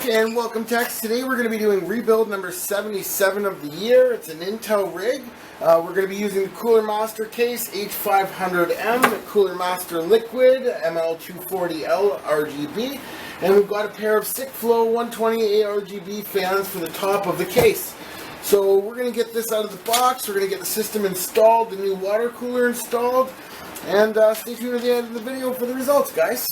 And welcome techs. Today we're going to be doing rebuild number 77 of the year. It's an Intel rig. We're going to be using the Coolermaster case H500M, the Coolermaster Liquid ML240L RGB, and we've got a pair of SickFlow 120 ARGB fans for the top of the case. So we're going to get this out of the box, we're going to get the system installed, the new water cooler installed, and stay tuned at the end of the video for the results, guys.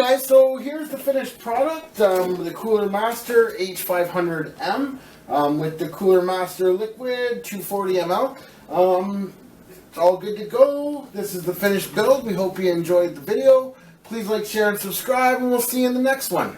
guys, so here's the finished product, the Coolermaster H500M with the Coolermaster Liquid 240 ml. It's all good to go. This is the finished build. We hope you enjoyed the video. Please like, share, and subscribe, and we'll see you in the next one.